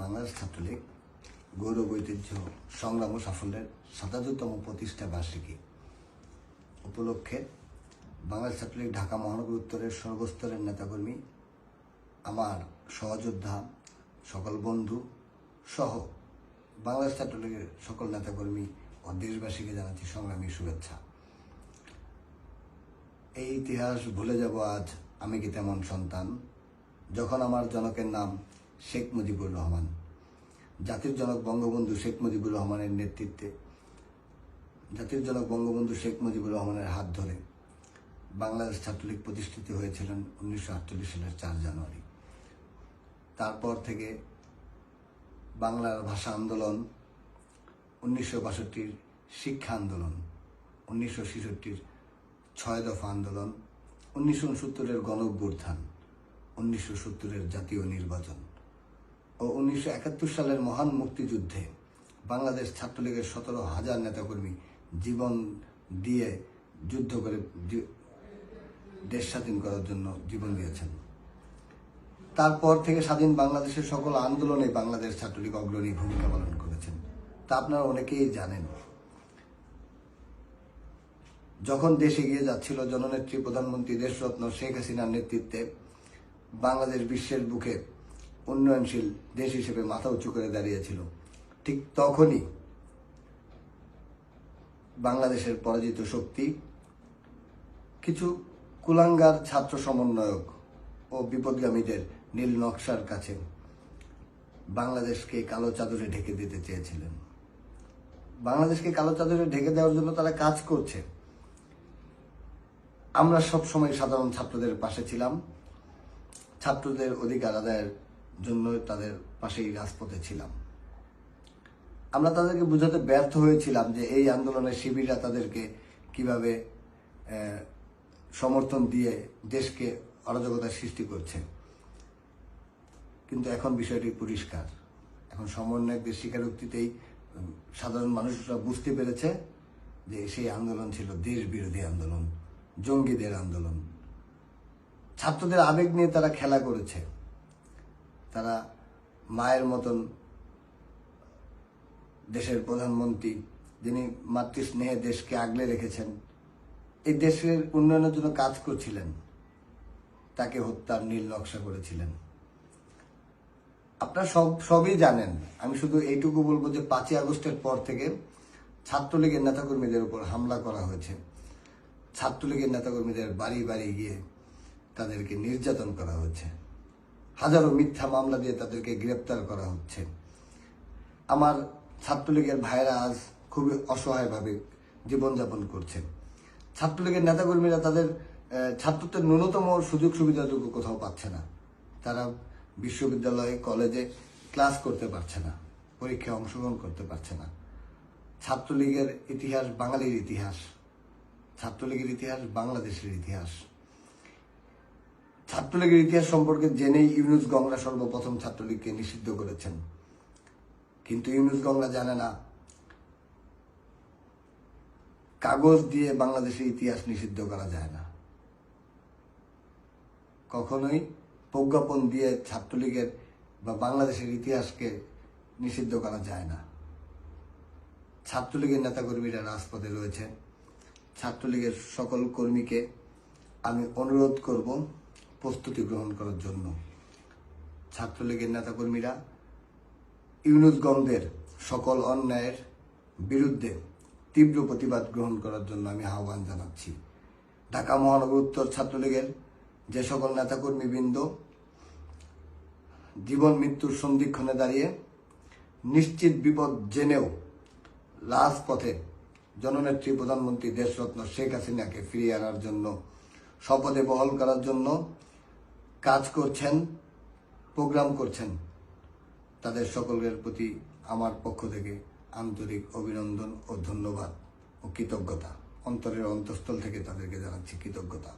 বাংলাদেশ ছাত্রলীগ গৌরব ঐতিহ্য সংগ্রাম ও সাফল্যের ৭৭তম প্রতিষ্ঠা বার্ষিকী উপলক্ষে বাংলাদেশ ছাত্রলীগ ঢাকা মহানগর উত্তরের সর্বস্তরের নেতাকর্মী, আমার সহযোদ্ধা, সকল বন্ধু সহ বাংলাদেশ ছাত্রলীগের সকল নেতাকর্মী ও দেশবাসীকে জানাচ্ছি সংগ্রামী শুভেচ্ছা। এই ইতিহাস ভুলে যাব আজ আমি কি তেমন সন্তান, যখন আমার জনকের নাম শেখ মুজিবুর রহমান। জাতির জনক বঙ্গবন্ধু শেখ মুজিবুর রহমানের নেতৃত্বে জাতির জনক বঙ্গবন্ধু শেখ মুজিবুর রহমানের হাত ধরে বাংলাদেশ ছাত্রলীগ প্রতিষ্ঠিত হয়েছিলেন 1948 সালের 4 জানুয়ারি। তারপর থেকে বাংলার ভাষা আন্দোলন, 1962-র শিক্ষা আন্দোলন, 1966-র 6 দফা আন্দোলন, 1969-এর গণঅভ্যুত্থান, 1970-এর জাতীয় নির্বাচন ও 1971 সালের মহান মুক্তিযুদ্ধে বাংলাদেশ ছাত্রলীগের 17,000 নেতাকর্মী জীবন দিয়ে যুদ্ধ করে দেশ স্বাধীন করার জন্য জীবন দিয়েছেন। তারপর থেকে স্বাধীন বাংলাদেশের সকল আন্দোলনে বাংলাদেশ ছাত্রলীগ অগ্রণী ভূমিকা পালন করেছেন, তা আপনারা অনেকেই জানেন। যখন দেশ এগিয়ে যাচ্ছিল, জননেত্রী প্রধানমন্ত্রী দেশরত্ন শেখ হাসিনার নেতৃত্বে বাংলাদেশ বিশ্বের বুকে উন্নয়নশীল দেশ হিসেবে মাথা উঁচু করে দাঁড়িয়েছিল, ঠিক তখনই বাংলাদেশের পরাজিত শক্তি কিছু কুলাঙ্গার ছাত্র সমন্বয়ক ও বিপদগামীদের নীল নকশার কাছে বাংলাদেশকে কালো চাদরে ঢেকে দিতে চেয়েছিলেন। বাংলাদেশকে কালো চাদরে ঢেকে দেওয়ার জন্য তারা কাজ করছে। আমরা সব সময় সাধারণ ছাত্রদের পাশে ছিলাম, ছাত্রদের অধিকার আদায়ের জন্য তাদের পাশেই রাজপথে ছিলাম। আমরা তাদেরকে বোঝাতে ব্যর্থ হয়েছিলাম যে এই আন্দোলনের শিবিররা তাদেরকে কিভাবে সমর্থন দিয়ে দেশকে অরাজকতার সৃষ্টি করছে। কিন্তু এখন বিষয়টি পরিষ্কার। এখন সমন্বয়কদের স্বীকারোক্তিতেই সাধারণ মানুষরা বুঝতে পেরেছে যে সেই আন্দোলন ছিল দেশ বিরোধী আন্দোলন, জঙ্গিদের আন্দোলন। ছাত্রদের আবেগ নিয়ে তারা খেলা করেছে। তারা মায়ের মতন দেশের প্রধানমন্ত্রী, যিনি মাতৃস্নেহে দেশকে আগলে রেখেছেন, এই দেশের উন্নয়নের জন্য কাজ করছিলেন, তাকে হত্যার নীল নকশা করেছিলেন। আপনারা সবই জানেন। আমি শুধু এইটুকু বলবো যে 5ই আগস্টের পর থেকে ছাত্রলীগের নেতাকর্মীদের উপর হামলা করা হয়েছে। ছাত্রলীগের নেতাকর্মীদের বাড়ি বাড়ি গিয়ে তাদেরকে নির্যাতন করা হচ্ছে, হাজারো মিথ্যা মামলা দিয়ে তাদেরকে গ্রেপ্তার করা হচ্ছে। আমার ছাত্রলীগের ভাইরা আজ খুবই অসহায়ভাবে জীবনযাপন করছে। ছাত্রলীগের নেতাকর্মীরা তাদের ছাত্রত্বের ন্যূনতম সুযোগ সুবিধাটুকু কোথাও পাচ্ছে না। তারা বিশ্ববিদ্যালয়ে কলেজে ক্লাস করতে পারছে না, পরীক্ষায় অংশগ্রহণ করতে পারছে না। ছাত্রলীগের ইতিহাস বাঙালির ইতিহাস, ছাত্রলীগের ইতিহাস বাংলাদেশের ইতিহাস। ছাত্রলীগের ইতিহাস সম্পর্কে জেনেই ইউনুস গংরা সর্বপ্রথম ছাত্রলীগকে নিষিদ্ধ করেছেন। কিন্তু ইউনুস গংরা জানে না কাগজ দিয়ে বাংলাদেশের ইতিহাস নিষিদ্ধ করা যায় না। কখনোই প্রজ্ঞাপন দিয়ে ছাত্রলীগের বা বাংলাদেশের ইতিহাসকে নিষিদ্ধ করা যায় না। ছাত্রলীগের নেতাকর্মীরা রাজপথে রয়েছে। ছাত্রলীগের সকল কর্মীকে আমি অনুরোধ করব প্রস্তুতি গ্রহণ করার জন্য। ছাত্রলীগের নেতাকর্মীরা ইউনুস গংদের সকল অন্যায়ের বিরুদ্ধে তীব্র প্রতিবাদ গ্রহণ করার জন্য আমি আহ্বান জানাচ্ছি। ঢাকা মহানগর উত্তর ছাত্রলীগের যে সকল নেতাকর্মীবৃন্দ জীবন মৃত্যুর সন্ধিক্ষণে দাঁড়িয়ে নিশ্চিত বিপদ জেনেও রাজপথে জননেত্রী প্রধানমন্ত্রী দেশরত্ন শেখ হাসিনাকে ফিরিয়ে আনার জন্য, শপথে বহাল করার জন্য কাজ করছেন, প্রোগ্রাম করছেন, তাদের সকলের প্রতি আমার পক্ষ থেকে আন্তরিক অভিনন্দন ও ধন্যবাদ ও কৃতজ্ঞতা। অন্তরের অন্তঃস্থল থেকে তাদেরকে জানাচ্ছি কৃতজ্ঞতা।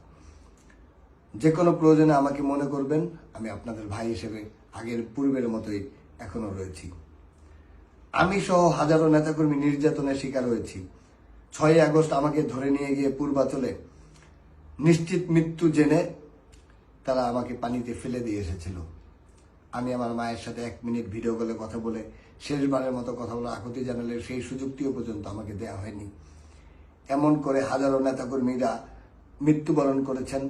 যে কোনো প্রয়োজনে আমাকে মনে করবেন। আমি আপনাদের ভাই হিসেবে আগের পূর্বের মতোই এখনো রয়েছি। আমি সহ হাজারো নেতাকর্মী নির্যাতনের শিকার হয়েছি। 6ই আগস্ট আমাকে ধরে নিয়ে গিয়ে পূর্বাচলে নিশ্চিত মৃত্যু জেনে তারা আমাকে পানিতে ফেলে দিয়ে এসেছিল। আমি আমার মায়ের সাথে 1 মিনিট ভিডিও কলে কথা বলে শেষবারের মতো কথা বলে আকুতি জানালে সেই সুযোগটিও পর্যন্ত আমাকে দেওয়া হয়নি। এমন করে হাজারো নেতাকর্মীরা মৃত্যুবরণ করেছেন,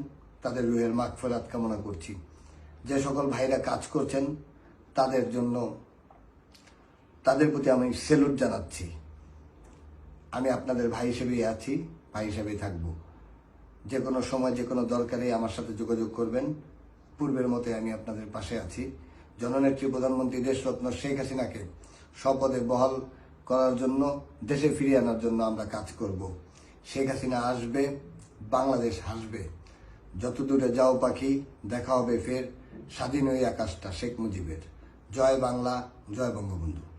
তাদের রুহের মাগফিরাত কামনা করছি। যে সকল ভাইরা কাজ করছেন তাদের জন্য, তাদের প্রতি আমি স্যালুট জানাচ্ছি। আমি আপনাদের ভাই হিসেবেই আছি, ভাই হিসেবেই থাকবো। যে কোনো সময় যে কোনো দরকারে আমার সাথে যোগাযোগ করবেন। পূর্বের মতে আমি আপনাদের পাশে আছি। জননেত্রী প্রধানমন্ত্রী দেশরত্ন শেখ হাসিনাকে স্বপদে বহাল করার জন্য, দেশে ফিরিয়ে আনার জন্য আমরা কাজ করব। শেখ হাসিনা আসবে, বাংলাদেশ হাসবে। যত দূরে যাও পাখি, দেখা হবে ফের। স্বাধীন ওই আকাশটা শেখ মুজিবের। জয় বাংলা, জয় বঙ্গবন্ধু।